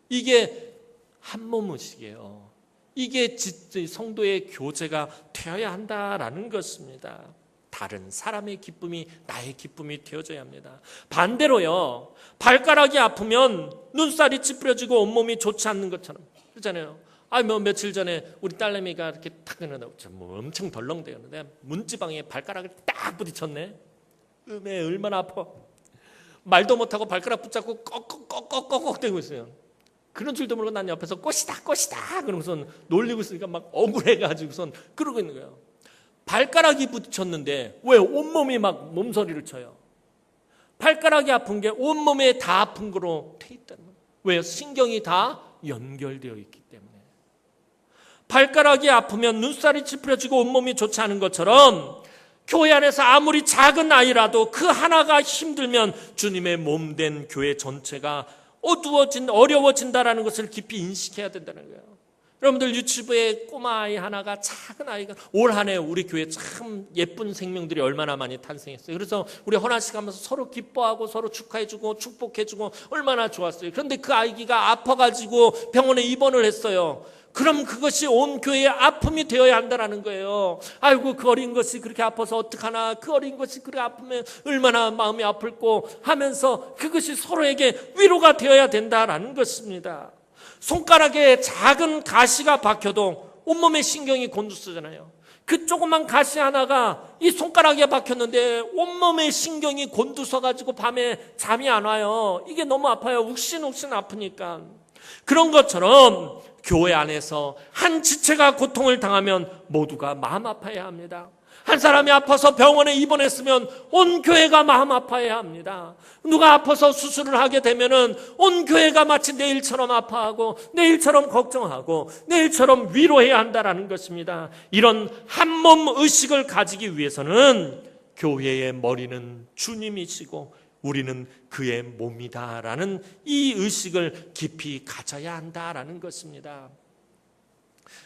이게 한 몸 의식이에요. 이게 성도의 교제가 되어야 한다라는 것입니다. 다른 사람의 기쁨이 나의 기쁨이 되어져야 합니다. 반대로요, 발가락이 아프면 눈살이 찌푸려지고 온몸이 좋지 않는 것처럼 그러잖아요. 며칠 전에 우리 딸내미가 이렇게 탁 엄청 덜렁대는데 문지방에 발가락을 딱 부딪혔네. 얼마나 아파. 말도 못하고 발가락 붙잡고 꺽꺽꺽꺽꺽 대고 있어요. 그런 줄도 모르고 난 옆에서 꽃이다 그러면서 놀리고 있으니까 막 억울해가지고선 그러고 있는 거예요. 발가락이 부딪혔는데 왜 온몸이 막 몸서리를 쳐요? 발가락이 아픈 게 온몸에 다 아픈 거로 돼 있다는 거예요. 왜요? 신경이 다 연결되어 있기 때문에. 발가락이 아프면 눈살이 찌푸려지고 온몸이 좋지 않은 것처럼 교회 안에서 아무리 작은 아이라도 그 하나가 힘들면 주님의 몸 된 교회 전체가 어려워진다라는 것을 깊이 인식해야 된다는 거예요. 여러분들 유치부에 꼬마아이 하나가, 작은 아이가 올 한 해 우리 교회 참 예쁜 생명들이 얼마나 많이 탄생했어요. 그래서 우리 헌화식 하면서 서로 기뻐하고 서로 축하해주고 축복해주고 얼마나 좋았어요. 그런데 그 아이가 아파가지고 병원에 입원을 했어요. 그럼 그것이 온 교회의 아픔이 되어야 한다는 거예요. 아이고, 그 어린 것이 그렇게 아파서 어떡하나, 그 어린 것이 그렇게 아프면 얼마나 마음이 아플고 하면서 그것이 서로에게 위로가 되어야 된다라는 것입니다. 손가락에 작은 가시가 박혀도 온몸에 신경이 곤두서잖아요. 그 조그만 가시 하나가 이 손가락에 박혔는데 온몸에 신경이 곤두서가지고 밤에 잠이 안 와요. 이게 너무 아파요. 욱신욱신 아프니까. 그런 것처럼 교회 안에서 한 지체가 고통을 당하면 모두가 마음 아파해야 합니다. 한 사람이 아파서 병원에 입원했으면 온 교회가 마음 아파해야 합니다. 누가 아파서 수술을 하게 되면은 온 교회가 마치 내일처럼 아파하고 내일처럼 걱정하고 내일처럼 위로해야 한다라는 것입니다. 이런 한몸 의식을 가지기 위해서는 교회의 머리는 주님이시고 우리는 그의 몸이다라는 이 의식을 깊이 가져야 한다라는 것입니다.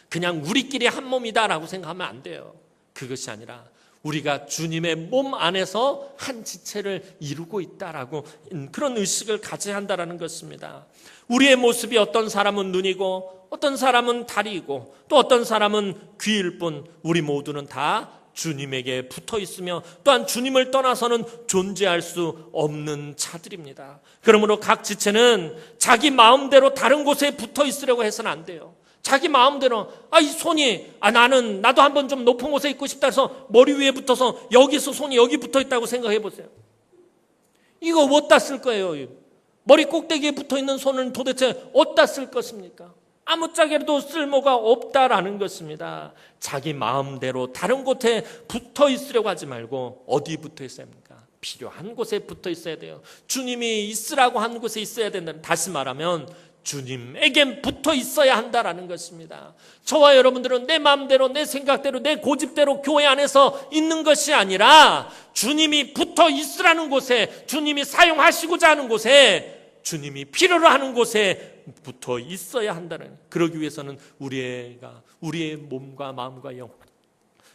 그냥 우리끼리 한 몸이다라고 생각하면 안 돼요. 그것이 아니라 우리가 주님의 몸 안에서 한 지체를 이루고 있다라고 그런 의식을 가져야 한다라는 것입니다. 우리의 모습이 어떤 사람은 눈이고 어떤 사람은 다리이고 또 어떤 사람은 귀일 뿐 우리 모두는 다 주님에게 붙어 있으며 또한 주님을 떠나서는 존재할 수 없는 자들입니다. 그러므로 각 지체는 자기 마음대로 다른 곳에 붙어 있으려고 해서는 안 돼요. 자기 마음대로 이 손이 나도 한번 좀 높은 곳에 있고 싶다 해서 머리 위에 붙어서 여기서 손이 여기 붙어 있다고 생각해 보세요. 이거 어디다 쓸 거예요? 머리 꼭대기에 붙어 있는 손은 도대체 어디다 쓸 것입니까? 아무짝에도 쓸모가 없다라는 것입니다. 자기 마음대로 다른 곳에 붙어 있으려고 하지 말고 어디 붙어 있어야 합니까? 필요한 곳에 붙어 있어야 돼요. 주님이 있으라고 한 곳에 있어야 된다. 다시 말하면 주님에게 붙어 있어야 한다라는 것입니다. 저와 여러분들은 내 마음대로 내 생각대로 내 고집대로 교회 안에서 있는 것이 아니라 주님이 붙어 있으라는 곳에, 주님이 사용하시고자 하는 곳에, 주님이 필요로 하는 곳에 붙어 있어야 한다는, 그러기 위해서는 우리의 몸과 마음과 영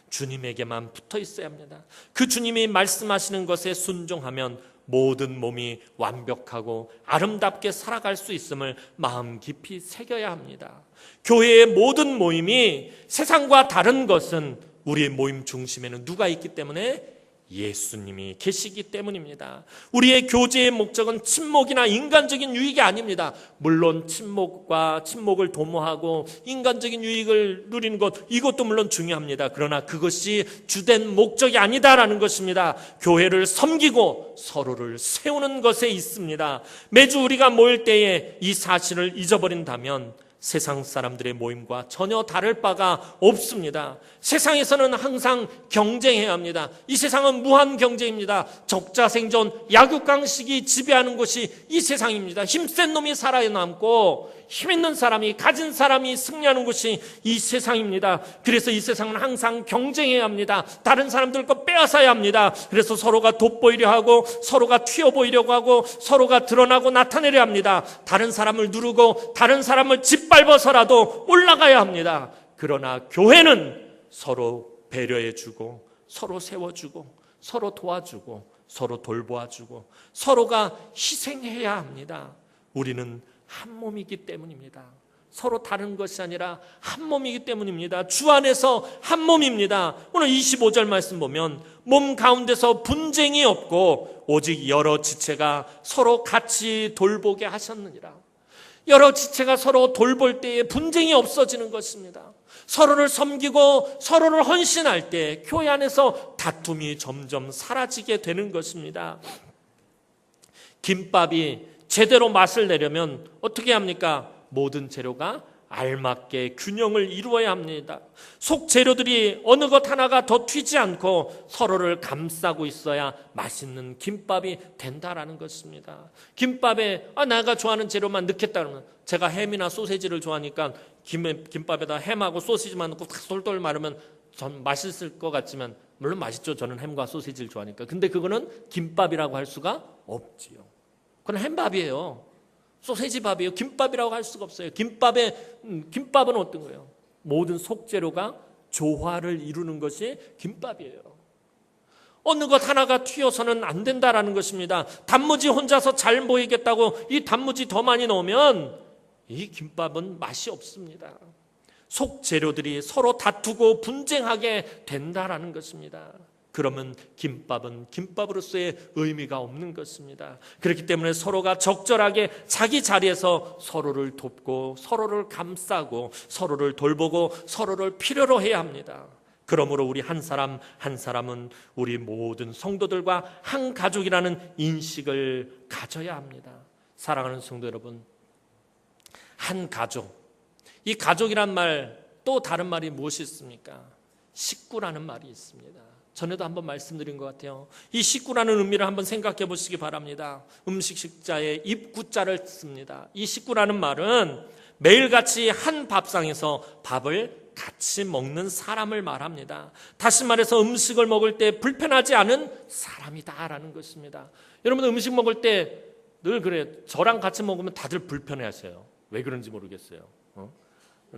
주님에게만 붙어 있어야 합니다. 그 주님이 말씀하시는 것에 순종하면 모든 몸이 완벽하고 아름답게 살아갈 수 있음을 마음 깊이 새겨야 합니다. 교회의 모든 모임이 세상과 다른 것은 우리의 모임 중심에는 누가 있기 때문에? 예수님이 계시기 때문입니다. 우리의 교제의 목적은 친목이나 인간적인 유익이 아닙니다. 물론 친목을 도모하고 인간적인 유익을 누리는 것, 이것도 물론 중요합니다. 그러나 그것이 주된 목적이 아니다라는 것입니다. 교회를 섬기고 서로를 세우는 것에 있습니다. 매주 우리가 모일 때에 이 사실을 잊어버린다면 세상 사람들의 모임과 전혀 다를 바가 없습니다. 세상에서는 항상 경쟁해야 합니다. 이 세상은 무한 경쟁입니다. 적자생존, 약육강식이 지배하는 것이 이 세상입니다. 힘센 놈이 살아남고 힘있는 사람이, 가진 사람이 승리하는 것이 이 세상입니다. 그래서 이 세상은 항상 경쟁해야 합니다. 다른 사람들 거 빼앗아야 합니다. 그래서 서로가 돋보이려 하고 서로가 튀어 보이려고 하고 서로가 드러나고 나타내려 합니다. 다른 사람을 누르고 다른 사람을 짓밟아서라도 올라가야 합니다. 그러나 교회는 서로 배려해주고 서로 세워주고 서로 도와주고 서로 돌보아주고 서로가 희생해야 합니다. 우리는 한 몸이기 때문입니다. 서로 다른 것이 아니라 한 몸이기 때문입니다. 주 안에서 한 몸입니다. 오늘 25절 말씀 보면 몸 가운데서 분쟁이 없고 오직 여러 지체가 서로 같이 돌보게 하셨느니라. 여러 지체가 서로 돌볼 때에 분쟁이 없어지는 것입니다. 서로를 섬기고 서로를 헌신할 때 교회 안에서 다툼이 점점 사라지게 되는 것입니다. 김밥이 제대로 맛을 내려면 어떻게 합니까? 모든 재료가 알맞게 균형을 이루어야 합니다. 속 재료들이 어느 것 하나가 더 튀지 않고 서로를 감싸고 있어야 맛있는 김밥이 된다라는 것입니다. 김밥에 내가 좋아하는 재료만 넣겠다 그러면 제가 햄이나 소세지를 좋아하니까 김밥에다 햄하고 소시지만 넣고 솔솔 마르면 전 맛있을 것 같지만 물론 맛있죠. 저는 햄과 소시지를 좋아하니까. 근데 그거는 김밥이라고 할 수가 없지요. 그건 햄밥이에요. 소세지 밥이에요. 김밥이라고 할 수가 없어요. 김밥은 어떤 거예요? 모든 속재료가 조화를 이루는 것이 김밥이에요. 어느 것 하나가 튀어서는 안 된다라는 것입니다. 단무지 혼자서 잘 보이겠다고 이 단무지 더 많이 넣으면 이 김밥은 맛이 없습니다. 속재료들이 서로 다투고 분쟁하게 된다라는 것입니다. 그러면 김밥은 김밥으로서의 의미가 없는 것입니다. 그렇기 때문에 서로가 적절하게 자기 자리에서 서로를 돕고 서로를 감싸고 서로를 돌보고 서로를 필요로 해야 합니다. 그러므로 우리 한 사람 한 사람은 우리 모든 성도들과 한 가족이라는 인식을 가져야 합니다. 사랑하는 성도 여러분, 한 가족, 이 가족이란 말 또 다른 말이 무엇이 있습니까? 식구라는 말이 있습니다. 전에도 한번 말씀드린 것 같아요. 이 식구라는 의미를 한번 생각해 보시기 바랍니다. 음식 식자에 입구자를 씁니다. 이 식구라는 말은 매일같이 한 밥상에서 밥을 같이 먹는 사람을 말합니다. 다시 말해서 음식을 먹을 때 불편하지 않은 사람이다라는 것입니다. 여러분 음식 먹을 때 늘 그래요. 저랑 같이 먹으면 다들 불편해하세요. 왜 그런지 모르겠어요.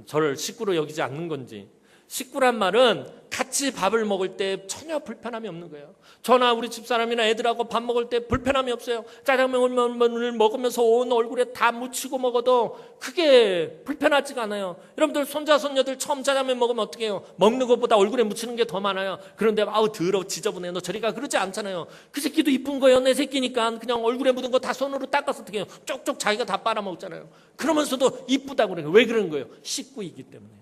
저를 식구로 여기지 않는 건지. 식구란 말은 같이 밥을 먹을 때 전혀 불편함이 없는 거예요. 저나 우리 집사람이나 애들하고 밥 먹을 때 불편함이 없어요. 짜장면을 먹으면서 온 얼굴에 다 묻히고 먹어도 크게 불편하지가 않아요. 여러분들 손자 손녀들 처음 짜장면 먹으면 어떻게 해요? 먹는 것보다 얼굴에 묻히는 게 더 많아요. 그런데 아우 더러워 지저분해 너 저리가 그러지 않잖아요. 그 새끼도 이쁜 거예요. 내 새끼니까 그냥 얼굴에 묻은 거 다 손으로 닦아서 어떻게 해요? 쪽쪽 자기가 다 빨아먹잖아요. 그러면서도 이쁘다고 그래요. 왜 그런 거예요? 식구이기 때문에.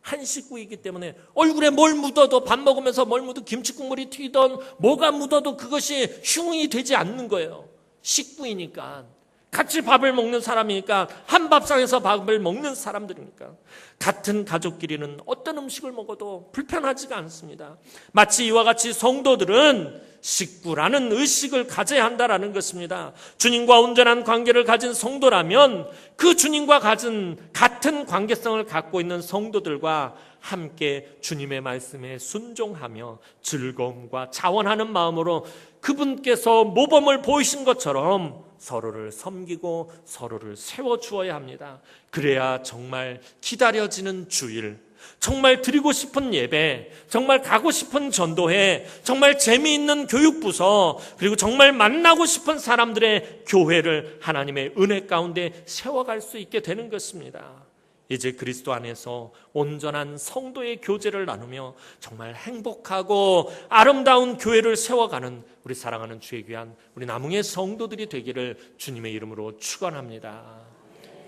한 식구이기 때문에 얼굴에 뭘 묻어도 밥 먹으면서 뭘 묻어도 김치국물이 튀던 뭐가 묻어도 그것이 흉이 되지 않는 거예요. 식구이니까. 같이 밥을 먹는 사람이니까 한 밥상에서 밥을 먹는 사람들이니까. 같은 가족끼리는 어떤 음식을 먹어도 불편하지가 않습니다. 마치 이와 같이 성도들은 식구라는 의식을 가져야 한다라는 것입니다. 주님과 온전한 관계를 가진 성도라면 그 주님과 가진 같은 관계성을 갖고 있는 성도들과 함께 주님의 말씀에 순종하며 즐거움과 자원하는 마음으로 그분께서 모범을 보이신 것처럼 서로를 섬기고 서로를 세워주어야 합니다. 그래야 정말 기다려지는 주일, 정말 드리고 싶은 예배, 정말 가고 싶은 전도회, 정말 재미있는 교육부서, 그리고 정말 만나고 싶은 사람들의 교회를 하나님의 은혜 가운데 세워갈 수 있게 되는 것입니다. 이제 그리스도 안에서 온전한 성도의 교제를 나누며 정말 행복하고 아름다운 교회를 세워가는 우리 사랑하는 주의 귀한 우리 남흥의 성도들이 되기를 주님의 이름으로 축원합니다.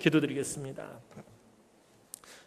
기도드리겠습니다.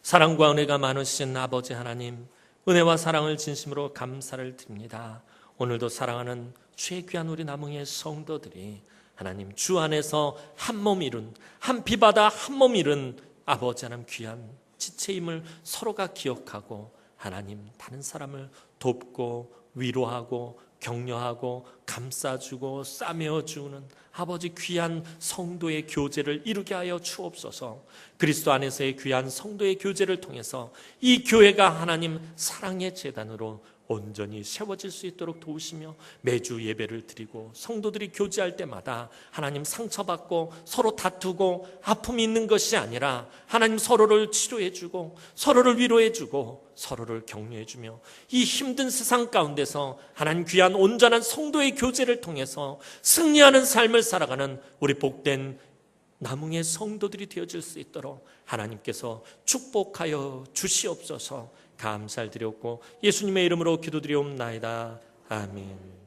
사랑과 은혜가 많으신 아버지 하나님, 은혜와 사랑을 진심으로 감사를 드립니다. 오늘도 사랑하는 주의 귀한 우리 남흥의 성도들이 하나님 주 안에서 한 몸 이룬, 한 피바다 한 몸 이룬 아버지 하나님 귀한 지체임을 서로가 기억하고 하나님 다른 사람을 돕고 위로하고 격려하고 감싸주고 싸매어주는 아버지 귀한 성도의 교제를 이루게 하여 주옵소서. 그리스도 안에서의 귀한 성도의 교제를 통해서 이 교회가 하나님 사랑의 재단으로 온전히 세워질 수 있도록 도우시며 매주 예배를 드리고 성도들이 교제할 때마다 하나님 상처받고 서로 다투고 아픔이 있는 것이 아니라 하나님 서로를 치료해주고 서로를 위로해주고 서로를 격려해주며 이 힘든 세상 가운데서 하나님 귀한 온전한 성도의 교제를 통해서 승리하는 삶을 살아가는 우리 복된 남흥의 성도들이 되어질 수 있도록 하나님께서 축복하여 주시옵소서. 감사를 드렸고 예수님의 이름으로 기도드리옵나이다. 아멘.